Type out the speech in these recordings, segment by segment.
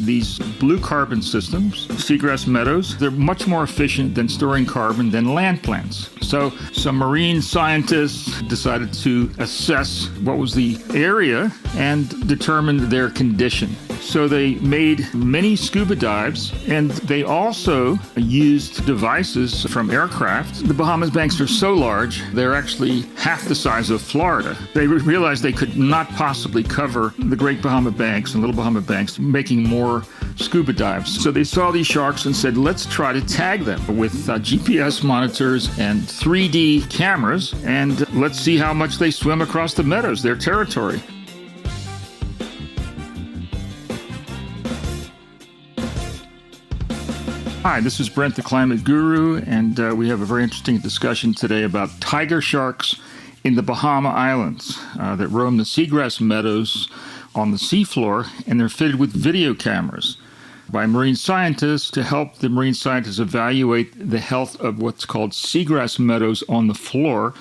these blue carbon systems, seagrass meadows, they're much more efficient than storing carbon than land plants. So some marine scientists decided to assess what was the area and determine their condition. So they made many scuba dives, and they also used devices from aircraft. The Bahamas banks are so large, they're actually half the size of Florida. They realized they could not possibly cover the Great Bahama Banks and Little Bahama Banks, making more scuba dives. So they saw these sharks and said, let's try to tag them with GPS monitors and 3D cameras, and let's see how much they swim across the meadows, their territory. Hi, this is Brent, the Climate Guru, and we have a very interesting discussion today about tiger sharks in the Bahama Islands that roam the seagrass meadows on the seafloor, and they're fitted with video cameras by marine scientists to help the marine scientists evaluate the health of what's called seagrass meadows on the floor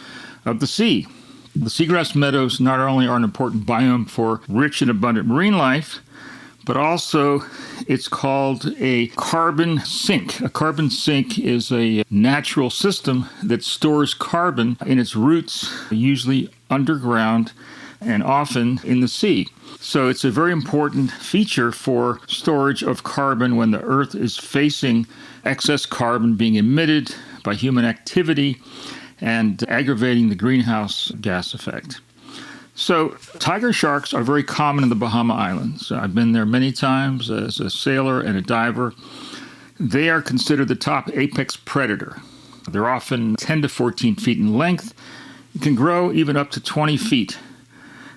of the sea. The seagrass meadows not only are an important biome for rich and abundant marine life, but also it's called a carbon sink. A carbon sink is a natural system that stores carbon in its roots, usually underground and often in the sea. So it's a very important feature for storage of carbon when the Earth is facing excess carbon being emitted by human activity and aggravating the greenhouse gas effect. So tiger sharks are very common in the Bahama Islands. I've been there many times as a sailor and a diver. They are considered the top apex predator. They're often 10 to 14 feet in length. It can grow even up to 20 feet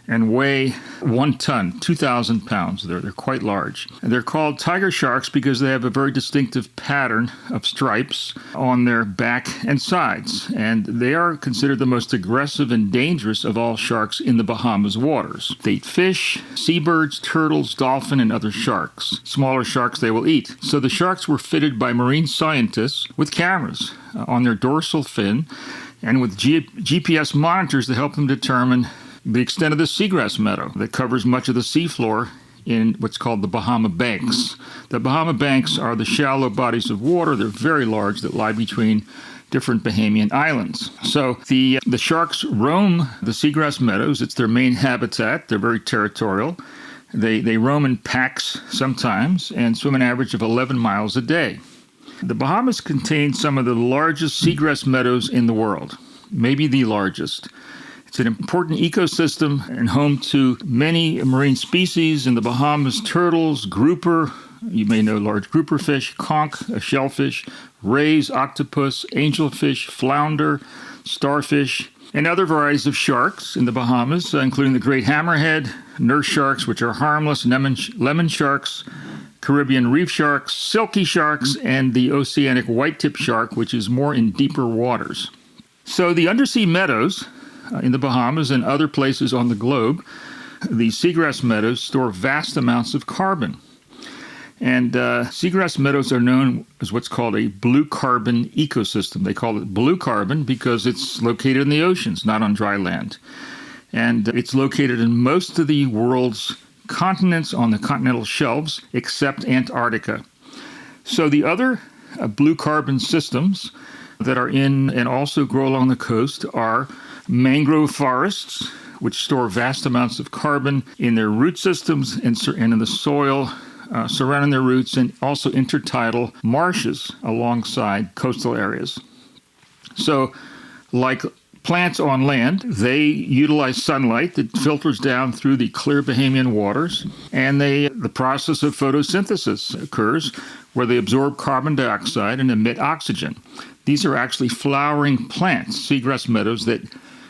and weigh 1 ton, 2,000 pounds. They're quite large. And they're called tiger sharks because they have a very distinctive pattern of stripes on their back and sides. And they are considered the most aggressive and dangerous of all sharks in the Bahamas waters. They eat fish, seabirds, turtles, dolphin, and other sharks. Smaller sharks they will eat. So the sharks were fitted by marine scientists with cameras on their dorsal fin and with GPS monitors to help them determine the extent of the seagrass meadow that covers much of the seafloor in what's called the Bahama Banks. The Bahama Banks are the shallow bodies of water. They're very large that lie between different Bahamian islands. So the sharks roam the seagrass meadows. It's their main habitat. They're very territorial. They roam in packs sometimes and swim an average of 11 miles a day. The Bahamas contain some of the largest seagrass meadows in the world, maybe the largest. It's an important ecosystem and home to many marine species in the Bahamas: turtles, grouper, you may know large grouper fish, conch, a shellfish, rays, octopus, angelfish, flounder, starfish, and other varieties of sharks in the Bahamas, including the great hammerhead, nurse sharks, which are harmless, lemon sharks, Caribbean reef sharks, silky sharks, and the oceanic white-tip shark, which is more in deeper waters. So the undersea meadows in the Bahamas and other places on the globe, the seagrass meadows store vast amounts of carbon. And seagrass meadows are known as what's called a blue carbon ecosystem. They call it blue carbon because it's located in the oceans, not on dry land. And it's located in most of the world's continents on the continental shelves, except Antarctica. So the other blue carbon systems that are in and also grow along the coast are mangrove forests, which store vast amounts of carbon in their root systems and in the soil surrounding their roots, and also intertidal marshes alongside coastal areas. So, like plants on land, they utilize sunlight that filters down through the clear Bahamian waters, and the process of photosynthesis occurs where they absorb carbon dioxide and emit oxygen. These are actually flowering plants, seagrass meadows, that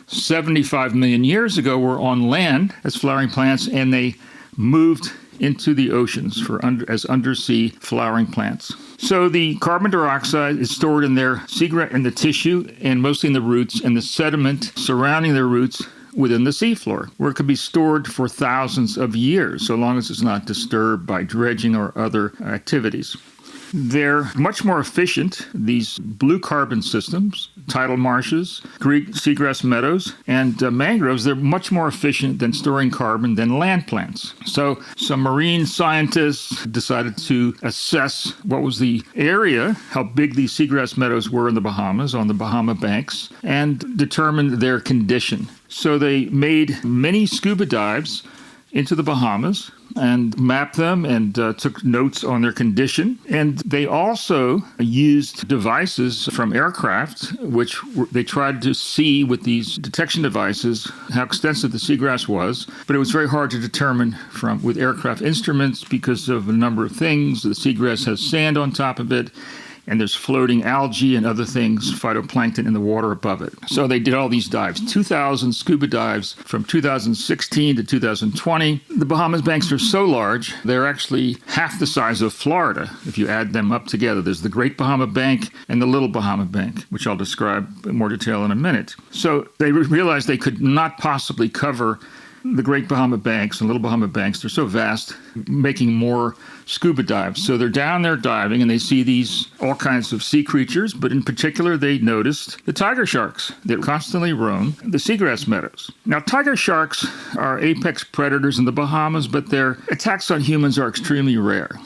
75 million years ago were on land as flowering plants, and they moved into the oceans as undersea flowering plants. So the carbon dioxide is stored in the tissue and mostly in the roots and the sediment surrounding their roots within the seafloor, where it could be stored for thousands of years, so long as it's not disturbed by dredging or other activities. They're much more efficient, these blue carbon systems, tidal marshes, seagrass meadows, and mangroves. They're much more efficient than storing carbon than land plants. So some marine scientists decided to assess what was the area, how big these seagrass meadows were in the Bahamas, on the Bahama banks, and determined their condition. So they made many scuba dives into the Bahamas and mapped them and took notes on their condition. And they also used devices from aircraft, which they tried to see with these detection devices how extensive the seagrass was. But it was very hard to determine with aircraft instruments because of a number of things. The seagrass has sand on top of it, and there's floating algae and other things, phytoplankton in the water above it. So they did all these dives, 2,000 scuba dives from 2016 to 2020. The Bahamas banks are so large, they're actually half the size of Florida if you add them up together. There's the Great Bahama Bank and the Little Bahama Bank, which I'll describe in more detail in a minute. So they realized they could not possibly cover the Great Bahama Banks and Little Bahama Banks. They're so vast, making more scuba dives. So they're down there diving and they see all kinds of sea creatures, but in particular they noticed the tiger sharks that constantly roam the seagrass meadows. Now, tiger sharks are apex predators in the Bahamas, but their attacks on humans are extremely rare.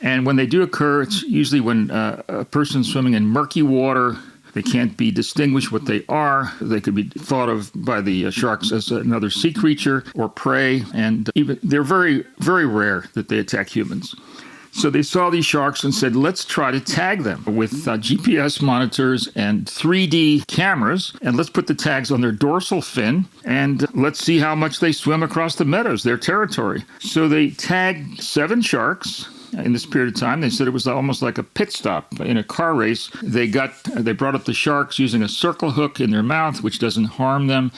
And when they do occur, it's usually when a person's swimming in murky water. They can't be distinguished what they are. They could be thought of by the sharks as another sea creature or prey, and even they're very, very rare that they attack humans. So they saw these sharks and said, let's try to tag them with GPS monitors and 3D cameras, and let's put the tags on their dorsal fin, and let's see how much they swim across the meadows, their territory. So they tagged 7 sharks. In this period of time, they said it was almost like a pit stop in a car race. They brought up the sharks using a circle hook in their mouth, which doesn't harm them,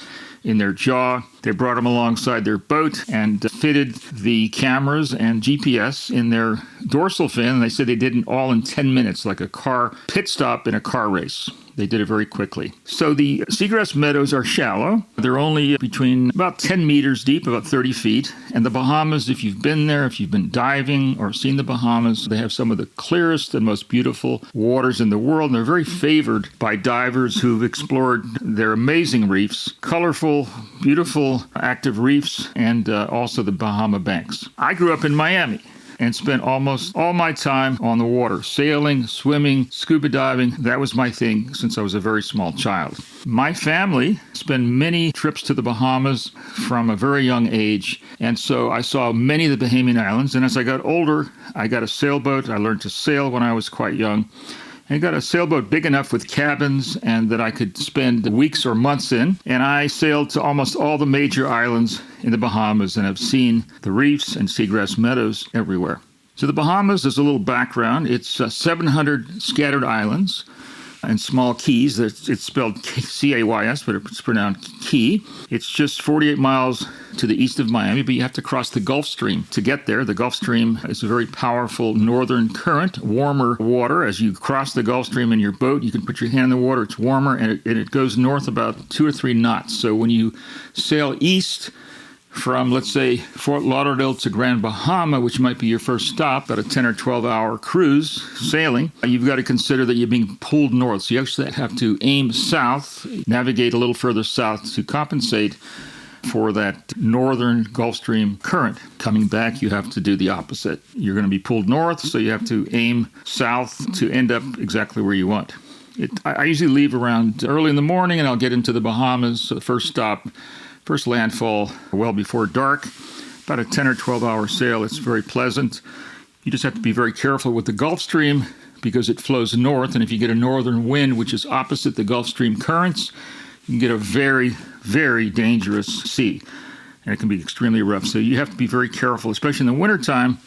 in their jaw. They brought them alongside their boat and fitted the cameras and GPS in their dorsal fin. And they said they did it all in 10 minutes, like a car pit stop in a car race. They did it very quickly. So the seagrass meadows are shallow. They're only between about 10 meters deep, about 30 feet. And the Bahamas, if you've been there, if you've been diving or seen the Bahamas, they have some of the clearest and most beautiful waters in the world. And they're very favored by divers who've explored their amazing reefs, colorful, beautiful, active reefs, and also the Bahama banks. I grew up in Miami and spent almost all my time on the water, sailing, swimming, scuba diving. That was my thing since I was a very small child. My family spent many trips to the Bahamas from a very young age, and so I saw many of the Bahamian islands. And as I got older, I got a sailboat. I learned to sail when I was quite young. I got a sailboat big enough with cabins and that I could spend weeks or months in. And I sailed to almost all the major islands in the Bahamas and have seen the reefs and seagrass meadows everywhere. So the Bahamas, is a little background. It's 700 scattered islands and small keys. It's spelled C-A-Y-S, but it's pronounced Key. It's just 48 miles to the east of Miami, but you have to cross the Gulf Stream to get there. The Gulf Stream is a very powerful northern current, warmer water. As you cross the Gulf Stream in your boat, you can put your hand in the water. It's warmer, and it goes north about 2 or 3 knots. So when you sail east from, let's say, Fort Lauderdale to Grand Bahama, which might be your first stop, about a 10 or 12-hour cruise sailing, you've got to consider that you're being pulled north. So you actually have to aim south, navigate a little further south to compensate for that northern Gulf Stream current. Coming back, you have to do the opposite. You're going to be pulled north, so you have to aim south to end up exactly where you want. I usually leave around early in the morning, and I'll get into the Bahamas. So the first landfall well before dark, about a 10 or 12-hour sail. It's very pleasant. You just have to be very careful with the Gulf Stream because it flows north, and if you get a northern wind, which is opposite the Gulf Stream currents, you can get a very, very dangerous sea, and it can be extremely rough. So you have to be very careful, especially in the wintertime,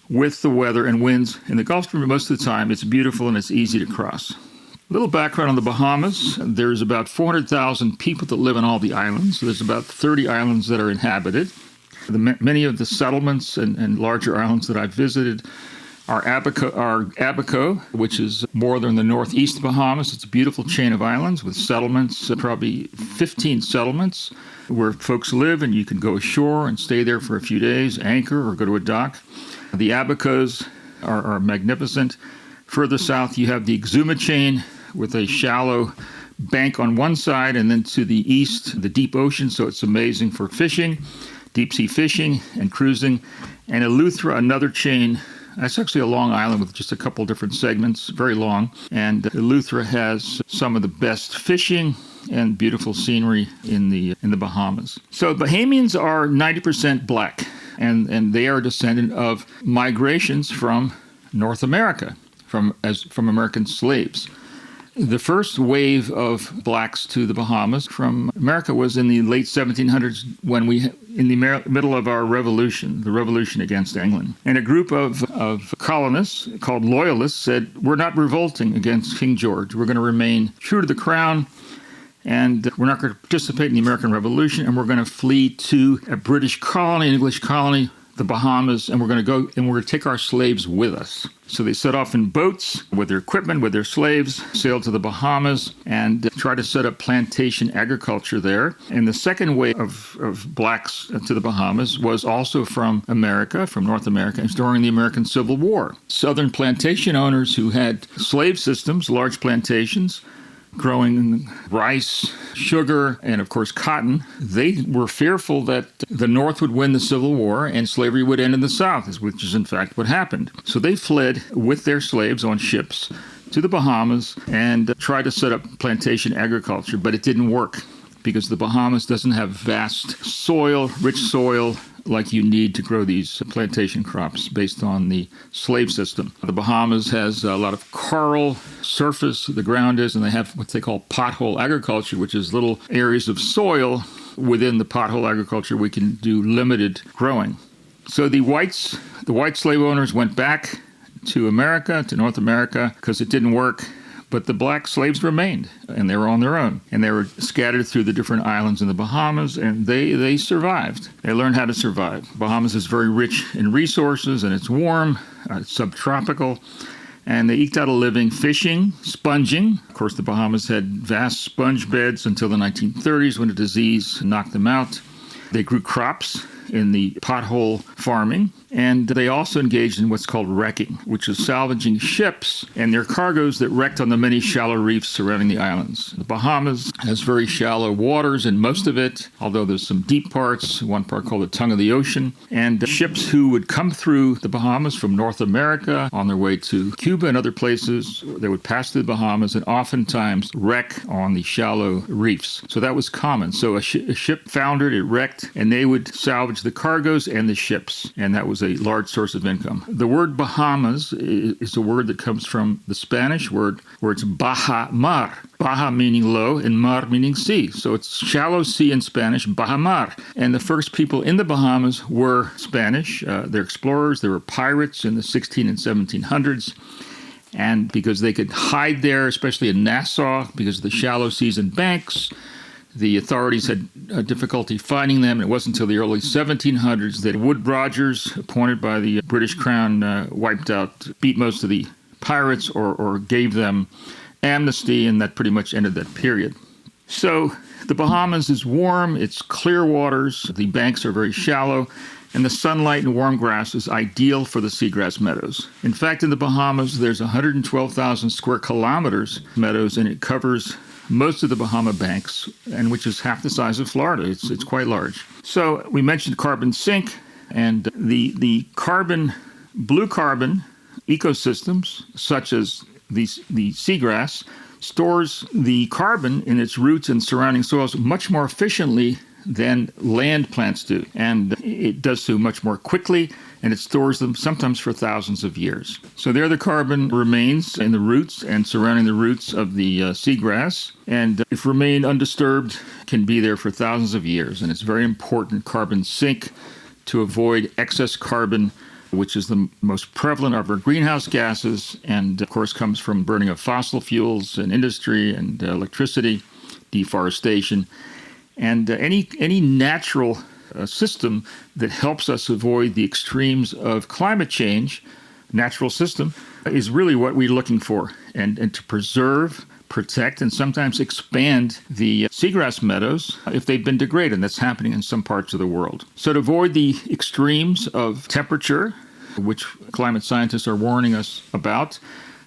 with the weather and winds. In the Gulf Stream, most of the time, it's beautiful and it's easy to cross. A little background on the Bahamas. There's about 400,000 people that live on all the islands. So there's about 30 islands that are inhabited. Many of the settlements and larger islands that I've visited are Abaco, which is more than the northeast Bahamas. It's a beautiful chain of islands with settlements, probably 15 settlements where folks live, and you can go ashore and stay there for a few days, anchor, or go to a dock. The Abacos are magnificent. Further south, you have the Exuma chain with a shallow bank on one side, and then to the east, the deep ocean. So it's amazing for fishing, deep sea fishing and cruising. And Eleuthera, another chain. That's actually a long island with just a couple different segments, very long. And Eleuthera has some of the best fishing and beautiful scenery in the Bahamas. So Bahamians are 90% black, and they are a descendant of migrations from North America, from American slaves. The first wave of blacks to the Bahamas from America was in the late 1700s when in the middle of our revolution, the revolution against England. And a group of colonists called Loyalists said, we're not revolting against King George. We're going to remain true to the crown, and we're not going to participate in the American Revolution, and we're going to flee to a British colony, an English colony, the Bahamas, and we're going to take our slaves with us. So they set off in boats with their equipment, with their slaves, sailed to the Bahamas, and tried to set up plantation agriculture there. And the second wave of blacks to the Bahamas was also from America, from North America, and during the American Civil War. Southern plantation owners who had slave systems, large plantations, growing rice, sugar, and of course cotton, they were fearful that the North would win the Civil War and slavery would end in the South, which is in fact what happened. So they fled with their slaves on ships to the Bahamas and tried to set up plantation agriculture, but it didn't work because the Bahamas doesn't have vast soil, rich soil, like you need to grow these plantation crops based on the slave system. The Bahamas has a lot of coral surface, the ground is, and they have what they call pothole agriculture, which is little areas of soil. Within the pothole agriculture, we can do limited growing. So the white slave owners went back to America, to North America, because it didn't work. But the black slaves remained, and they were on their own. And they were scattered through the different islands in the Bahamas, and they survived. They learned how to survive. Bahamas is very rich in resources, and it's warm, it's subtropical. And they eked out a living fishing, sponging. Of course, the Bahamas had vast sponge beds until the 1930s when a disease knocked them out. They grew crops in the pothole farming, and they also engaged in what's called wrecking, which is salvaging ships and their cargoes that wrecked on the many shallow reefs surrounding the islands. The Bahamas has very shallow waters in most of it, although there's some deep parts, one part called the tongue of the ocean, and ships who would come through the Bahamas from North America on their way to Cuba and other places, they would pass through the Bahamas and oftentimes wreck on the shallow reefs. So that was common. So a ship foundered, it wrecked, and they would salvage the cargoes and the ships, and that was a large source of income. The word Bahamas is a word that comes from the Spanish word where it's Baja Mar. Baja meaning low and mar meaning sea. So it's shallow sea in Spanish, Baja Mar. And the first people in the Bahamas were Spanish. They're explorers. They were pirates in the 16 and 1700s. And because they could hide there, especially in Nassau, because of the shallow seas and banks, the authorities had difficulty finding them. It wasn't until the early 1700s that Wood Rogers, appointed by the British Crown, beat most of the pirates or gave them amnesty, and that pretty much ended that period. So the Bahamas is warm, it's clear waters, the banks are very shallow, and the sunlight and warm grass is ideal for the seagrass meadows. In fact, in the Bahamas, there's 112,000 square kilometers of meadows, and it covers most of the Bahama banks, and which is half the size of Florida. It's quite large. So we mentioned carbon sink, and the blue carbon ecosystems, such as the seagrass, stores the carbon in its roots and surrounding soils much more efficiently than land plants do. And it does so much more quickly, and it stores them sometimes for thousands of years. So there the carbon remains in the roots and surrounding the roots of the seagrass, and if remain undisturbed, can be there for thousands of years. And it's very important carbon sink to avoid excess carbon, which is the most prevalent of our greenhouse gases, and of course comes from burning of fossil fuels in industry and electricity, deforestation. And any natural system that helps us avoid the extremes of climate change, natural system, is really what we're looking for. And to preserve, protect, and sometimes expand the seagrass meadows if they've been degraded. And that's happening in some parts of the world. So to avoid the extremes of temperature, which climate scientists are warning us about.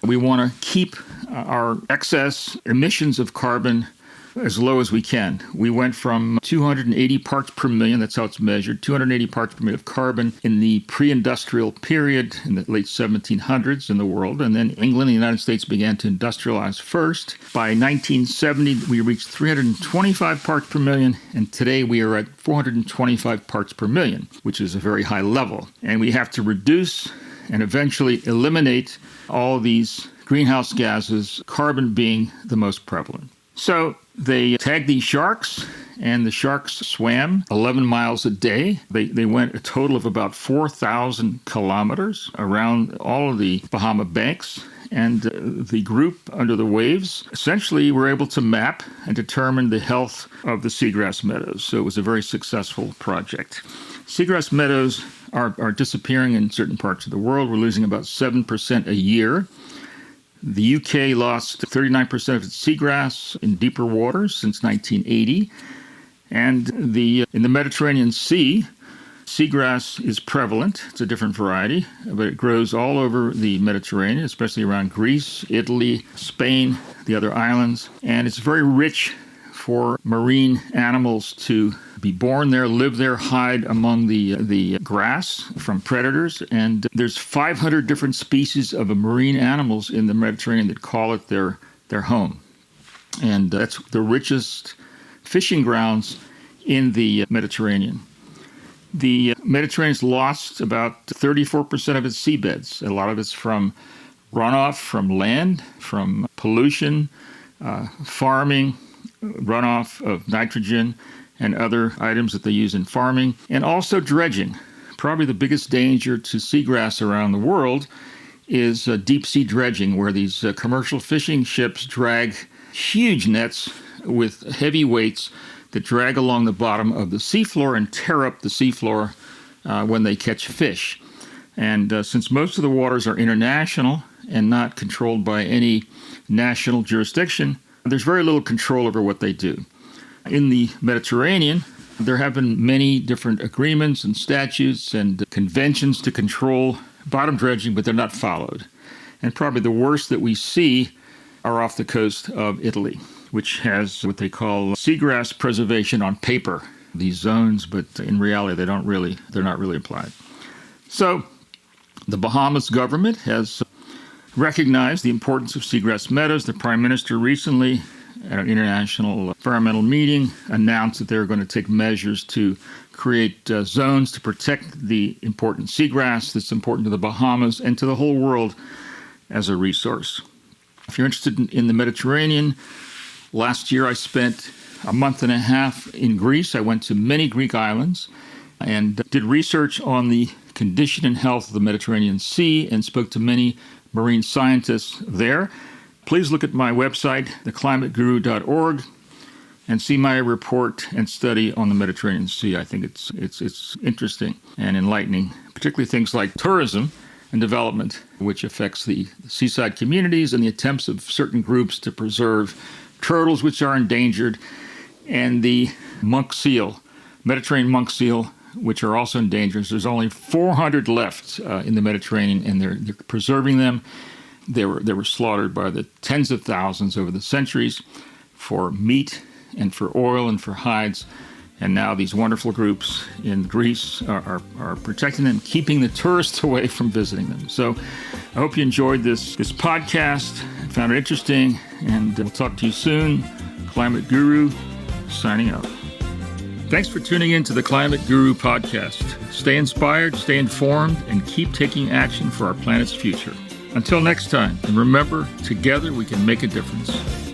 We want to keep our excess emissions of carbon as low as we can. We went from 280 parts per million, that's how it's measured, 280 parts per million of carbon in the pre-industrial period in the late 1700s in the world. And then England and the United States began to industrialize first. By 1970, we reached 325 parts per million, and today we are at 425 parts per million, which is a very high level. And we have to reduce and eventually eliminate all these greenhouse gases, carbon being the most prevalent. So they tagged these sharks, and the sharks swam 11 miles a day. They went a total of about 4,000 kilometers around all of the Bahama banks. And the group under the waves essentially were able to map and determine the health of the seagrass meadows. So it was a very successful project. Seagrass meadows are disappearing in certain parts of the world. We're losing about 7% a year. The UK lost 39% of its seagrass in deeper waters since 1980. And in the Mediterranean Sea, seagrass is prevalent. It's a different variety, but it grows all over the Mediterranean, especially around Greece, Italy, Spain, the other islands. And it's very rich for marine animals to be born there, live there, hide among the grass from predators. And there's 500 different species of marine animals in the Mediterranean that call it their home. And that's the richest fishing grounds in the Mediterranean. The Mediterranean's lost about 34% of its seabeds. A lot of it's from runoff from land, from pollution, farming, runoff of nitrogen and other items that they use in farming, and also dredging. Probably the biggest danger to seagrass around the world is deep sea dredging, where these commercial fishing ships drag huge nets with heavy weights that drag along the bottom of the seafloor and tear up the seafloor when they catch fish. And since most of the waters are international and not controlled by any national jurisdiction, there's very little control over what they do. In the Mediterranean, there have been many different agreements and statutes and conventions to control bottom dredging, but they're not followed. And probably the worst that we see are off the coast of Italy, which has what they call seagrass preservation on paper, these zones, but in reality they're not really applied. So the Bahamas government has recognized the importance of seagrass meadows. The Prime Minister recently, at an international environmental meeting, announced that they're going to take measures to create zones to protect the important seagrass that's important to the Bahamas and to the whole world as a resource. If you're interested in the Mediterranean, last year I spent a month and a half in Greece. I went to many Greek islands and did research on the condition and health of the Mediterranean Sea and spoke to many marine scientists there. Please look at my website, theclimateguru.org, and see my report and study on the Mediterranean Sea. I think it's interesting and enlightening, particularly things like tourism and development, which affects the seaside communities and the attempts of certain groups to preserve turtles, which are endangered, and the monk seal, Mediterranean monk seal, which are also endangered. There's only 400 left in the Mediterranean, and they're preserving them. They were slaughtered by the tens of thousands over the centuries for meat and for oil and for hides. And now these wonderful groups in Greece are protecting them, keeping the tourists away from visiting them. So I hope you enjoyed this podcast, found it interesting, and we'll talk to you soon. Climate Guru, signing out. Thanks for tuning in to the Climate Guru podcast. Stay inspired, stay informed, and keep taking action for our planet's future. Until next time, and remember, together we can make a difference.